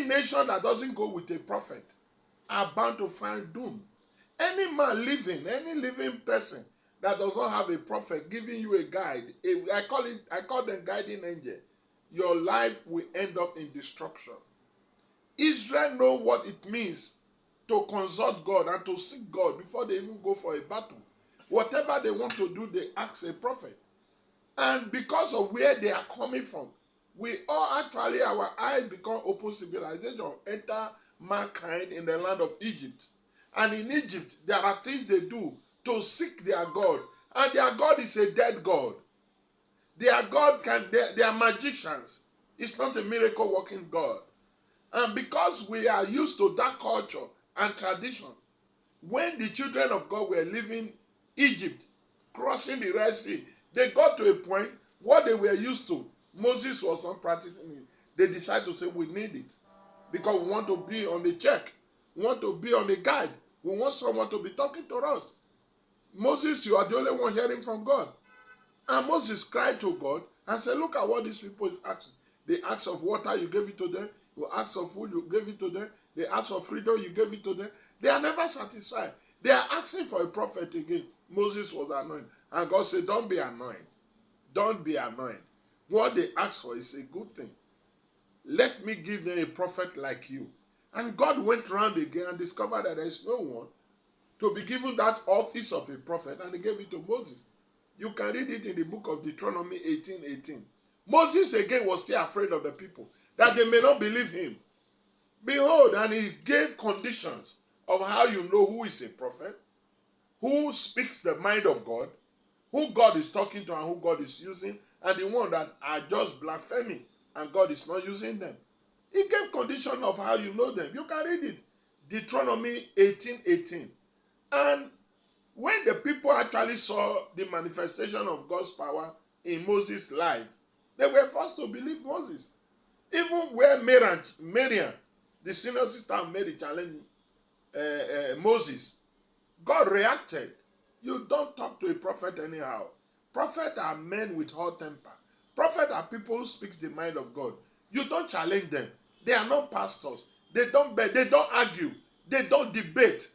nation that doesn't go with a prophet are bound to find doom. Any man living, any living person that does not have a prophet giving you a guide, I call them guiding angel, your life will end up in destruction. Israel know what it means to consult God and to seek God before they even go for a battle. Whatever they want to do, they ask a prophet. And because of where they are coming from, we all actually, our eyes become open. Civilization enter mankind in the land of Egypt. And in Egypt, there are things they do to seek their God. And their God is a dead God. Their God they are magicians. It's not a miracle working God. And because we are used to that culture and tradition, when the children of God were leaving Egypt, crossing the Red Sea, they got to a point, what they were used to, Moses was not practicing it. They decided to say, we need it. Because we want to be on the check. We want to be on the guide. We want someone to be talking to us. Moses, you are the only one hearing from God. And Moses cried to God and said, look at what these people is asking. They asked of water, you gave it to them. You asked of food, you gave it to them. They asked for freedom, you gave it to them. They are never satisfied. They are asking for a prophet again. Moses was annoyed. And God said, don't be annoyed. Don't be annoyed. What they asked for is a good thing. Let me give them a prophet like you. And God went around again and discovered that there is no one to be given that office of a prophet, and he gave it to Moses. You can read it in the book of Deuteronomy 18:18. Moses again was still afraid of the people, that they may not believe him. Behold, and he gave conditions of how you know who is a prophet, who speaks the mind of God, who God is talking to and who God is using, and the one that are just blaspheming and God is not using them. He gave condition of how you know them. You can read it. Deuteronomy 18:18. And when the people actually saw the manifestation of God's power in Moses' life, they were forced to believe Moses. Even where Miriam, the senior sister of Mary, challenged Moses, God reacted. You don't talk to a prophet anyhow. Prophets are men with hot temper. Prophets are people who speak the mind of God. You don't challenge them. They are not pastors. They don't beg. They don't argue. They don't debate.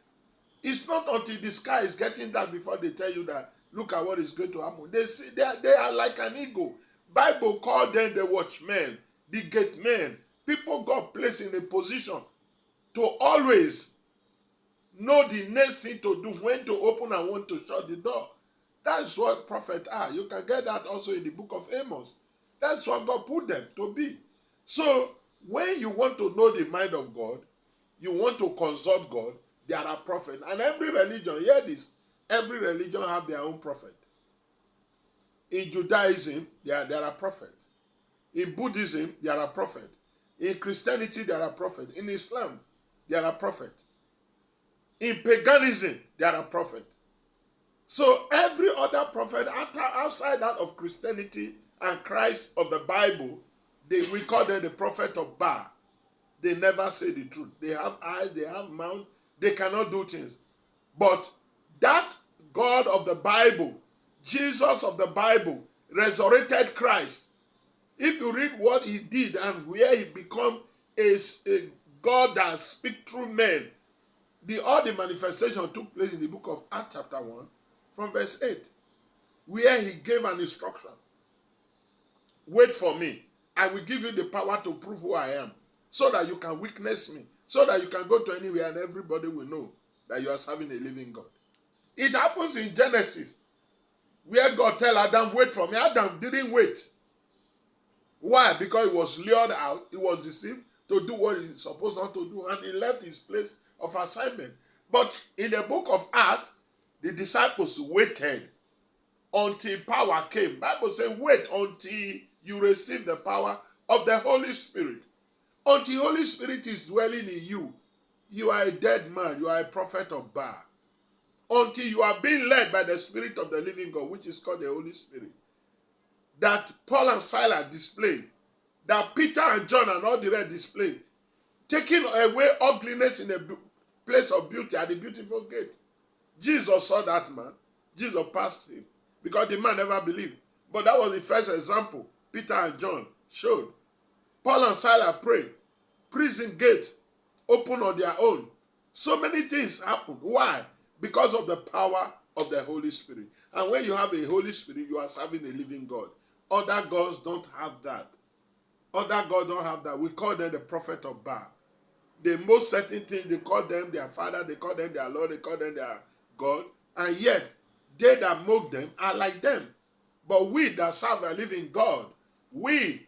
It's not until the sky is getting dark before they tell you that, look at what is going to happen. They are like an eagle. Bible called them the watchmen, the gate men. People got placed in a position to always know the next thing to do, when to open and when to shut the door. That's what prophets are. You can get that also in the book of Amos. That's what God put them to be. So, when you want to know the mind of God, you want to consult God, there are prophets. And every religion, hear this, every religion have their own prophet. In Judaism, there are prophets. In Buddhism, there are prophets. In Christianity, there are prophets. In Islam, there are prophets. In paganism, there are prophets. So every other prophet outside that of Christianity and Christ of the Bible, we call them the prophet of Baal. They never say the truth. They have eyes, they have mouth, they cannot do things. But that God of the Bible, Jesus of the Bible, resurrected Christ. If you read what he did and where he became a God that speaks through men, all the manifestation took place in the book of Acts chapter 1 from verse 8, where he gave an instruction. Wait for me. I will give you the power to prove who I am, so that you can witness me, so that you can go to anywhere and everybody will know that you are serving a living God. It happens in Genesis, where God tell Adam, wait for me. Adam didn't wait. Why? Because he was lured out, he was deceived to do what he's supposed not to do, and he left his place of assignment. But in the book of Acts, the disciples waited until power came. Bible says, wait until you receive the power of the Holy Spirit. Until Holy Spirit is dwelling in you, you are a dead man. You are a prophet of Baal. Until you are being led by the Spirit of the living God, which is called the Holy Spirit, that Paul and Silas displayed, that Peter and John and all the rest displayed, taking away ugliness in a place of beauty at the beautiful gate. Jesus saw that man. Jesus passed him because the man never believed. But that was the first example Peter and John showed. Paul and Silas prayed. Prison gate open on their own. So many things happen. Why? Because of the power of the Holy Spirit. And when you have a Holy Spirit, you are serving a living God. Other gods don't have that. Other gods don't have that. We call them the prophet of Baal. The most certain thing, they call them their father, they call them their Lord, they call them their God. And yet, they that mock them are like them. But we that serve a living God, we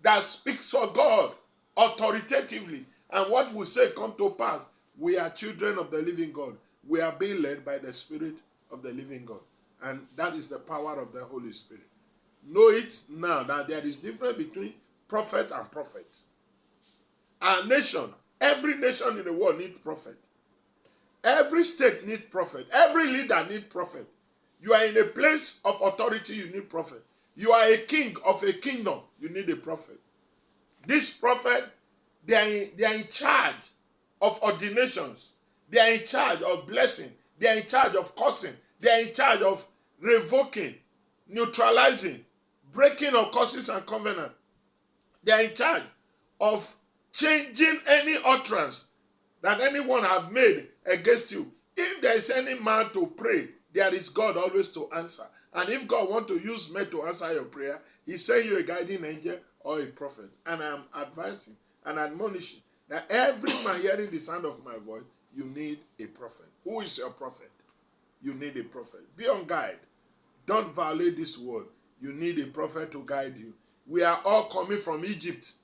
that speaks for God authoritatively, and what we say come to pass, we are children of the living God. We are being led by the Spirit of the living God. And that is the power of the Holy Spirit. Know it now that there is difference between prophet and prophet. Our nation, every nation in the world needs prophet. Every state needs prophet. Every leader needs prophet. You are in a place of authority, you need prophet. You are a king of a kingdom, you need a prophet. This prophet, they are in charge of ordinations. They are in charge of blessing. They are in charge of cursing. They are in charge of revoking, neutralizing, breaking of curses and covenant. They are in charge of changing any utterance that anyone have made against you. If there is any man to pray, there is God always to answer. And if God want to use men to answer your prayer, he send you a guiding angel or a prophet. And I am advising and admonishing that every man hearing the sound of my voice, you need a prophet. Who is your prophet? You need a prophet. Be on guard. Don't violate this word. You need a prophet to guide you. We are all coming from Egypt.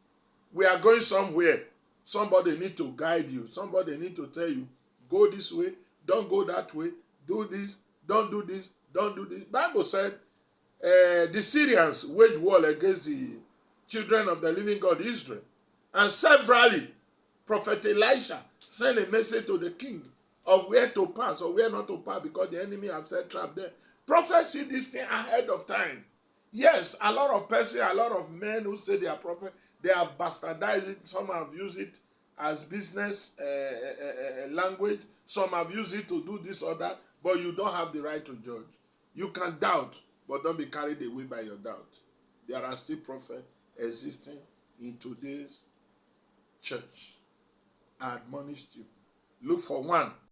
We are going somewhere. Somebody need to guide you. Somebody need to tell you, go this way, don't go that way, do this, don't do this, don't do this. Bible said the Syrians waged war against the children of the living God, Israel. And severally, Prophet Elisha sent a message to the king of where to pass or where not to pass because the enemy have set trap there. Prophets see this thing ahead of time. Yes, a lot of persons, a lot of men who say they are prophet, they have bastardized it. Some have used it as business language. Some have used it to do this or that. But you don't have the right to judge. You can doubt, but don't be carried away by your doubt. There are still prophets existing in today's church. I admonished you. Look for one.